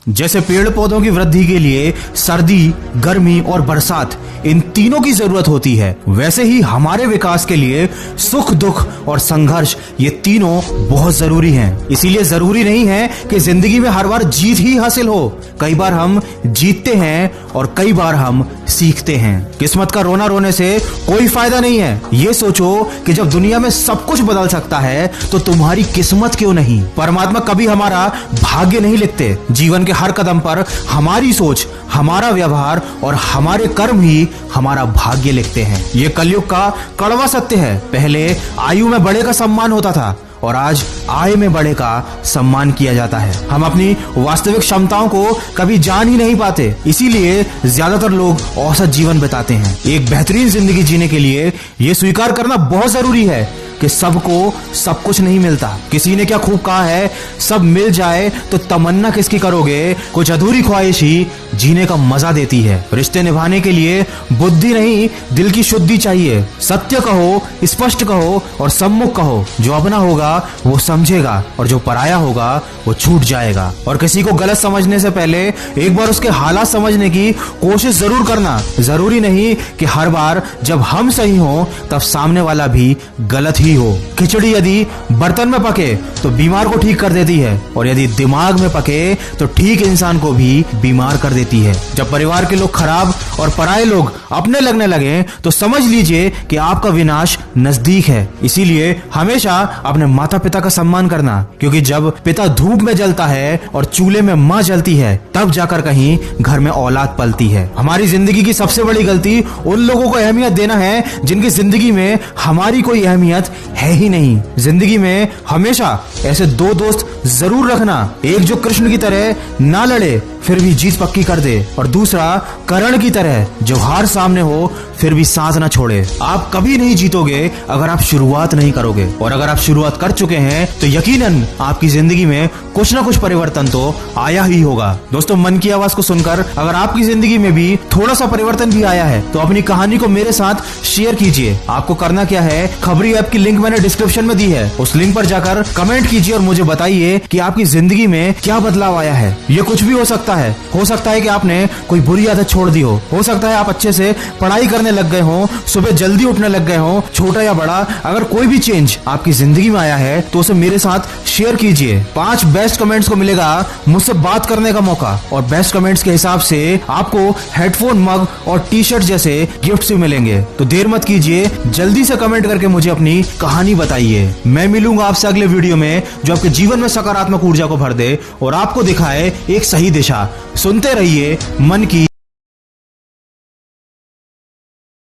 जैसे पेड़ पौधों की वृद्धि के लिए सर्दी, गर्मी और बरसात इन तीनों की जरूरत होती है, वैसे ही हमारे विकास के लिए सुख, दुख और संघर्ष ये तीनों बहुत जरूरी हैं। इसीलिए जरूरी नहीं है कि जिंदगी में हर बार जीत ही हासिल हो। कई बार हम जीतते हैं और कई बार हम सीखते हैं। किस्मत का रोना रोने से कोई फायदा नहीं है। ये सोचो कि जब दुनिया में सब कुछ बदल सकता है तो तुम्हारी किस्मत क्यों नहीं। परमात्मा कभी हमारा भाग्य नहीं लिखते। जीवन के हर कदम पर हमारी सोच, हमारा व्यवहार और हमारे कर्म ही हमारा भाग्य लिखते हैं। ये कलयुग का कड़वा सत्य है। पहले आयु में बड़े का सम्मान होता था और आज आय में बड़े का सम्मान किया जाता है। हम अपनी वास्तविक क्षमताओं को कभी जान ही नहीं पाते, इसीलिए ज्यादातर लोग औसत जीवन बिताते हैं। एक बेहतरीन जिंदगी जीने के लिए ये स्वीकार करना बहुत जरूरी है कि सबको सब कुछ नहीं मिलता। किसी ने क्या खूब कहा है, सब मिल जाए तो तमन्ना किसकी करोगे, कुछ अधूरी ख्वाहिश ही जीने का मजा देती है। रिश्ते निभाने के लिए बुद्धि नहीं, दिल की शुद्धि चाहिए। सत्य कहो, स्पष्ट कहो और सम्मुख कहो। जो अपना होगा वो समझेगा और जो पराया होगा वो छूट जाएगा। और किसी को गलत समझने से पहले एक बार उसके हालात समझने की कोशिश जरूर करना। जरूरी नहीं कि हर बार जब हम सही हो तब सामने वाला भी गलत ही हो। खिचड़ी यदि बर्तन में पके तो बीमार को ठीक कर देती है और यदि दिमाग में पके तो ठीक इंसान को भी बीमार कर देती है। जब परिवार के लोग खराब और पराये लोग अपने लगने लगे तो समझ लीजिए कि आपका विनाश नजदीक है। इसीलिए हमेशा अपने माता पिता का सम्मान करना, क्योंकि जब पिता धूप में जलता है और चूल्हे में माँ जलती है तब जाकर कहीं घर में औलाद पलती है। हमारी जिंदगी की सबसे बड़ी गलती उन लोगों को अहमियत देना है जिनकी जिंदगी में हमारी कोई अहमियत है ही नहीं। जिंदगी में हमेशा ऐसे दो दोस्त जरूर रखना, एक जो कृष्ण की तरह ना लड़े फिर भी जीत पक्की कर दे और दूसरा कर्ण की तरह जो हार सामने हो फिर भी साथ ना छोड़े। आप कभी नहीं जीतोगे अगर आप शुरुआत नहीं करोगे, और अगर आप शुरुआत कर चुके हैं तो यकीनन आपकी जिंदगी में कुछ ना कुछ परिवर्तन तो आया ही होगा। दोस्तों, मन की आवाज को सुनकर अगर आपकी जिंदगी में भी थोड़ा सा परिवर्तन भी आया है तो अपनी कहानी को मेरे साथ शेयर कीजिए। आपको करना क्या है, खबरी ऐप की लिंक मैंने डिस्क्रिप्शन में दी है, उस लिंक पर जाकर कमेंट कीजिए और मुझे बताइए कि आपकी जिंदगी में क्या बदलाव आया है। ये कुछ भी हो सकता है कि आपने कोई बुरी आदत छोड़ दी हो सकता है आप अच्छे से पढ़ाई करने लग गए हो, सुबह जल्दी उठने लग गए हो, छोटा या बड़ा अगर कोई भी चेंज आपकी जिंदगी में आया है तो उसे मेरे साथ शेयर कीजिए। 5 बेस्ट कमेंट्स को मिलेगा मुझसे बात करने का मौका और बेस्ट कमेंट्स के हिसाब से आपको हेडफोन, मग और टी शर्ट जैसे गिफ्ट्स भी मिलेंगे। तो देर मत कीजिए, जल्दी से कमेंट करके मुझे अपनी कहानी बताइए। मैं मिलूंगा आपसे अगले वीडियो में जो आपके जीवन में सकारात्मक ऊर्जा को भर दे और आपको दिखाए एक सही दिशा। सुनते रहिए मन की